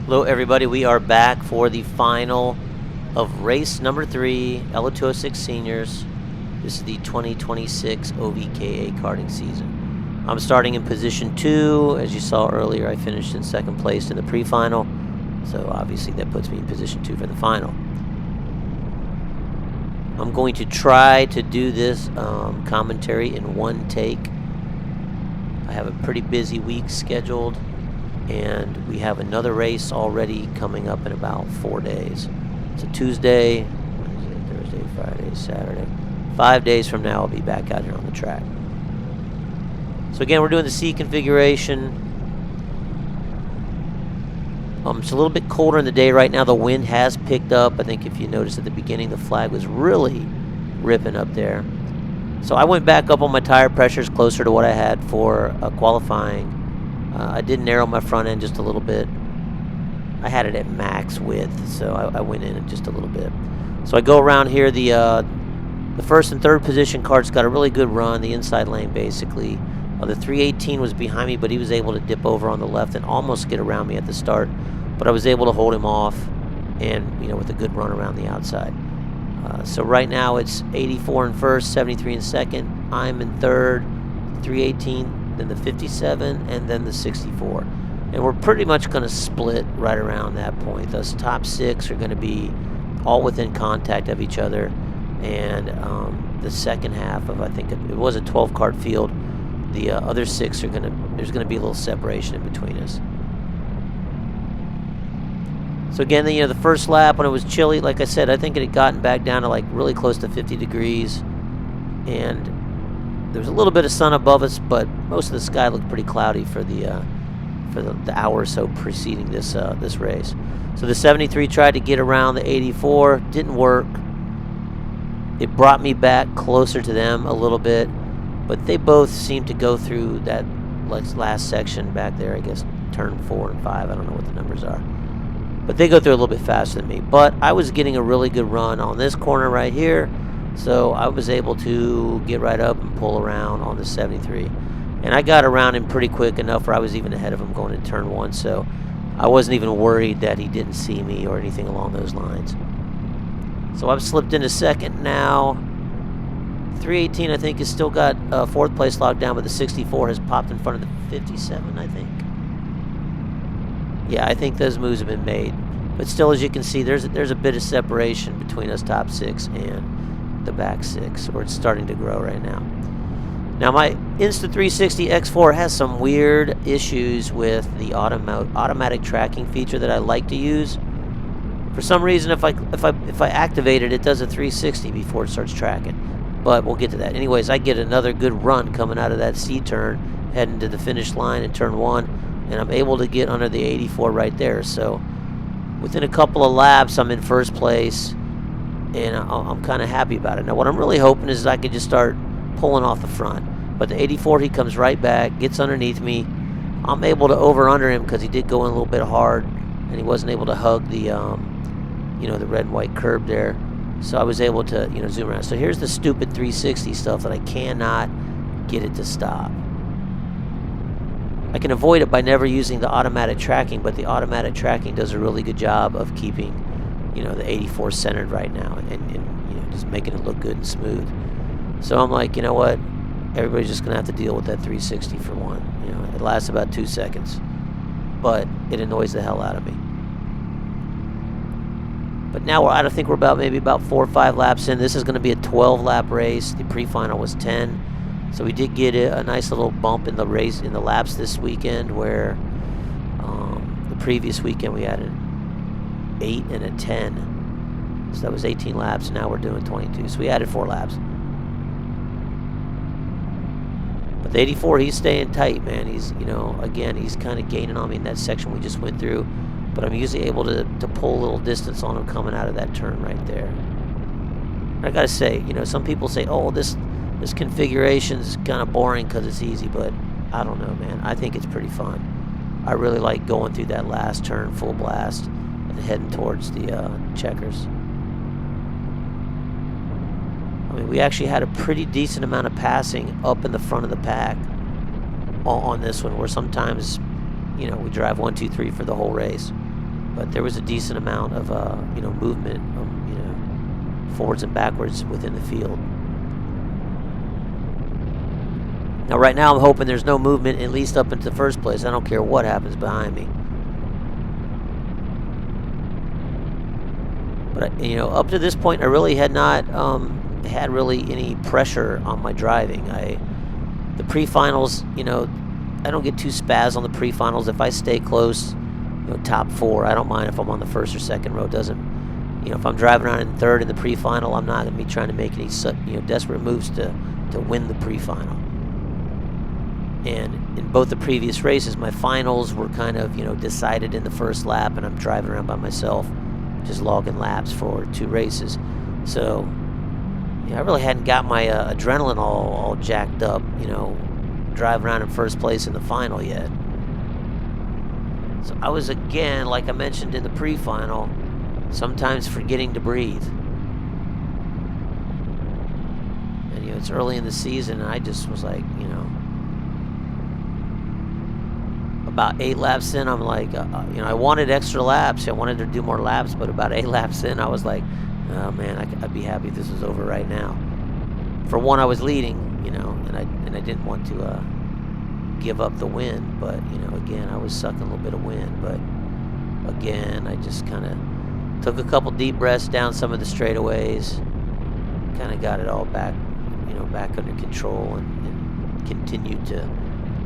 Hello everybody, we are back for the final of race number 3, LO206 Seniors. This is the 2026 OVKA karting season. I'm starting in position 2. As you saw earlier, I finished in second place in the pre-final, so obviously that puts me in position 2 for the final. I'm going to try to do this commentary in one take. I have a pretty busy week scheduled, and we have another race already coming up in about 4 days. So Tuesday, Wednesday, Thursday, Friday, Saturday. 5 days from now, I'll be back out here on the track. So again, we're doing the C configuration. It's a little bit colder in the day right now. The wind has picked up. I think if you noticed at the beginning, the flag was really ripping up there. So I went back up on my tire pressures closer to what I had for qualifying. I did narrow my front end just a little bit. I had it at max width, so I went in just a little bit. So I go around here. The first and third position cart's got a really good run, the inside lane basically. The 318 was behind me, but he was able to dip over on the left and almost get around me at the start. But I was able to hold him off, and with a good run around the outside. So right now it's 84 in first, 73 in second. I'm in third, 318. Then the 57, and then the 64. And we're pretty much going to split right around that point. Those top 6 are going to be all within contact of each other. And the second half of, I think it was a 12 kart field, the other 6 are there's going to be a little separation in between us. So again, the first lap when it was chilly, like I said, I think it had gotten back down to like really close to 50 degrees. And there was a little bit of sun above us, but most of the sky looked pretty cloudy for the hour or so preceding this race. So the 73 tried to get around the 84, didn't work. It brought me back closer to them a little bit, but they both seemed to go through that last section back there. I guess turn 4 and 5. I don't know what the numbers are, but they go through a little bit faster than me. But I was getting a really good run on this corner right here. So I was able to get right up and pull around on the 73. And I got around him pretty quick enough where I was even ahead of him going into turn 1. So I wasn't even worried that he didn't see me or anything along those lines. So I've slipped into second now. 318, I think, has still got 4th place locked down, but the 64 has popped in front of the 57, I think. Yeah, I think those moves have been made. But still, as you can see, there's a bit of separation between us top 6 and the back 6, or it's starting to grow right now. Now my Insta360 X4 has some weird issues with the automatic tracking feature that I like to use. For some reason, if I activate it, it does a 360 before it starts tracking. But we'll get to that. Anyways, I get another good run coming out of that C turn, heading to the finish line in turn 1, and I'm able to get under the 84 right there. So within a couple of laps, I'm in first place. And I'm kind of happy about it. Now, what I'm really hoping is I could just start pulling off the front. But the 84, he comes right back, gets underneath me. I'm able to over-under him because he did go in a little bit hard, and he wasn't able to hug the, the red and white curb there. So I was able to, zoom around. So here's the stupid 360 stuff that I cannot get it to stop. I can avoid it by never using the automatic tracking, but the automatic tracking does a really good job of keeping the 84 centered right now, and just making it look good and smooth. So I'm like, you know what? Everybody's just gonna have to deal with that 360 for one. It lasts about 2 seconds, but it annoys the hell out of me. But now I think we're maybe about 4 or 5 laps in. This is going to be a 12-lap race. The pre-final was 10, so we did get a nice little bump in the race in the laps this weekend, where the previous weekend we had an 8 and a 10, so that was 18 laps, and now we're doing 22, so we added 4 laps. But the 84, he's staying tight, man. He's again, he's kind of gaining on me in that section we just went through, but I'm usually able to pull a little distance on him coming out of that turn right there. I gotta say, some people say, oh, this configuration is kind of boring because it's easy, but I don't know, man. I think it's pretty fun. I really like going through that last turn full blast and heading towards the checkers. I mean, we actually had a pretty decent amount of passing up in the front of the pack on this one, where sometimes, we drive 1, 2, 3 for the whole race. but there was a decent amount of movement, forwards and backwards within the field. Now, right now, I'm hoping there's no movement, at least up into the first place. I don't care what happens behind me. But, up to this point, I really had not had really any pressure on my driving. The pre-finals, I don't get too spazzed on the pre-finals. If I stay close, top 4, I don't mind if I'm on the first or second row. If I'm driving around in third in the pre-final, I'm not going to be trying to make any desperate moves to win the pre-final. And in both the previous races, my finals were kind of, decided in the first lap, and I'm driving around by myself, just logging laps for 2 races. So, I really hadn't got my adrenaline all jacked up, driving around in first place in the final yet. So I was, again, like I mentioned in the pre-final, sometimes forgetting to breathe. And, it's early in the season, and I just was like, about 8 laps in, I'm like, I wanted extra laps. I wanted to do more laps, but about 8 laps in, I was like, oh man, I'd be happy if this was over right now. For one, I was leading, and I didn't want to give up the win, but again, I was sucking a little bit of wind. But again, I just kind of took a couple deep breaths down some of the straightaways, kind of got it all back, back under control, and continued to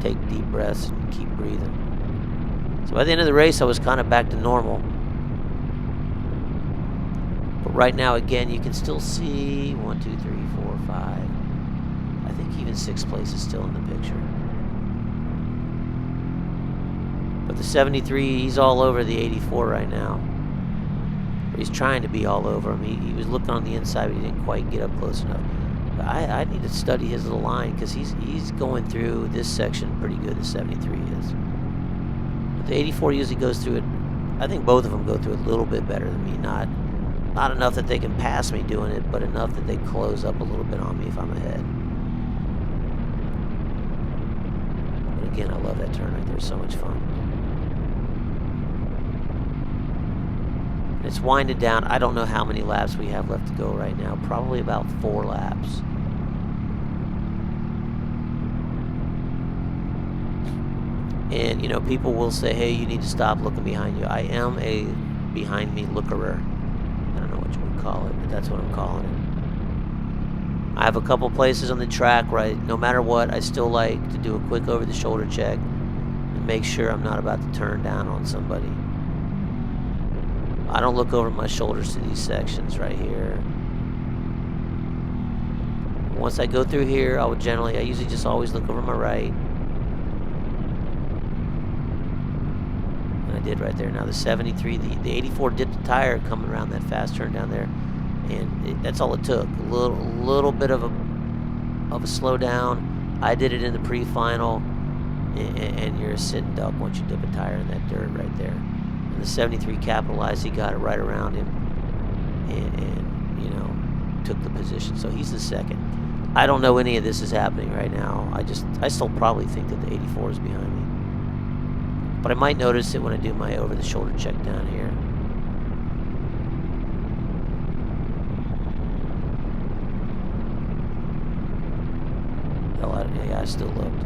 take deep breaths and keep breathing. So by the end of the race, I was kind of back to normal. But right now, again, you can still see 1, 2, 3, 4, 5. I think even 6th place is still in the picture. But the 73, he's all over the 84 right now. Or he's trying to be all over him. He was looking on the inside, but he didn't quite get up close enough. I need to study his little line, because he's going through this section pretty good, the 73 is. But the 84 usually goes through it. I think both of them go through it a little bit better than me. Not enough that they can pass me doing it, but enough that they close up a little bit on me if I'm ahead. But again, I love that turn right there. It's so much fun. And it's winding down. I don't know how many laps we have left to go right now. Probably about 4 laps. And, people will say, hey, you need to stop looking behind you. I am a behind me lookerer. I don't know what you would call it, but that's what I'm calling it. I have a couple places on the track where no matter what, I still like to do a quick over-the-shoulder check and make sure I'm not about to turn down on somebody. I don't look over my shoulders to these sections right here. Once I go through here, I usually just always look over my right. And I did right there. Now the 73, the 84 dipped the tire coming around that fast turn down there. And that's all it took. A little bit of a slowdown. I did it in the pre-final. And you're a sitting duck once you dip a tire in that dirt right there. The 73 capitalized. He got it right around him and took the position. So he's the second. I don't know any of this is happening right now. I still probably think that the 84 is behind me. But I might notice it when I do my over-the-shoulder check down here. Yeah, I still looked.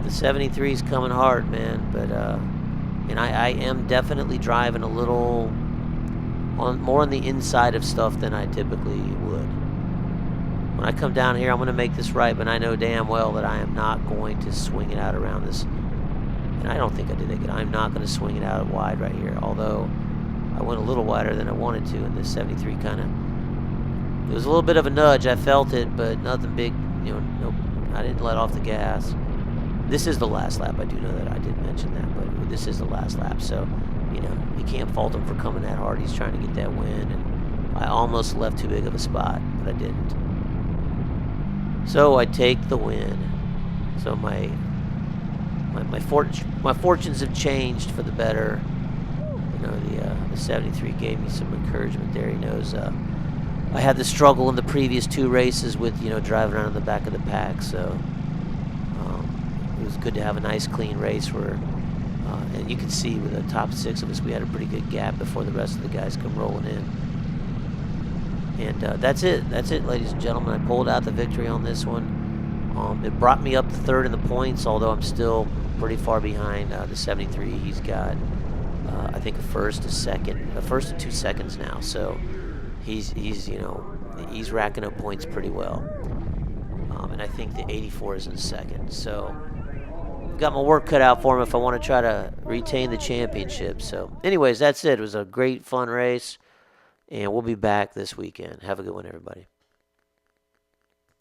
The 73 is coming hard, man, but and I am definitely driving a little more on the inside of stuff than I typically would. When I come down here, I'm going to make this right, but I know damn well that I am not going to swing it out around this, and I don't think I did that good. I'm not going to swing it out wide right here, although I went a little wider than I wanted to, and the 73 kind of, it was a little bit of a nudge. I felt it, but nothing big, nope, I didn't let off the gas. This is the last lap. I do know that. I didn't mention that, but this is the last lap. So, you can't fault him for coming that hard. He's trying to get that win, and I almost left too big of a spot, but I didn't. So I take the win. So my fortunes have changed for the better. The 73 gave me some encouragement there. He knows I had the struggle in the previous 2 races with driving around in the back of the pack. So. was good to have a nice clean race where, and you can see with the top 6 of us, we had a pretty good gap before the rest of the guys come rolling in. And that's it, ladies and gentlemen. I pulled out the victory on this one. It brought me up to 3rd in the points, although I'm still pretty far behind the 73. He's got, I think, a first and 2 seconds now. So he's racking up points pretty well. And I think the 84 is in 2nd. So I've got my work cut out for him if I want to try to retain the championship. So anyways, that's it. It was a great, fun race. And we'll be back this weekend. Have a good one, everybody.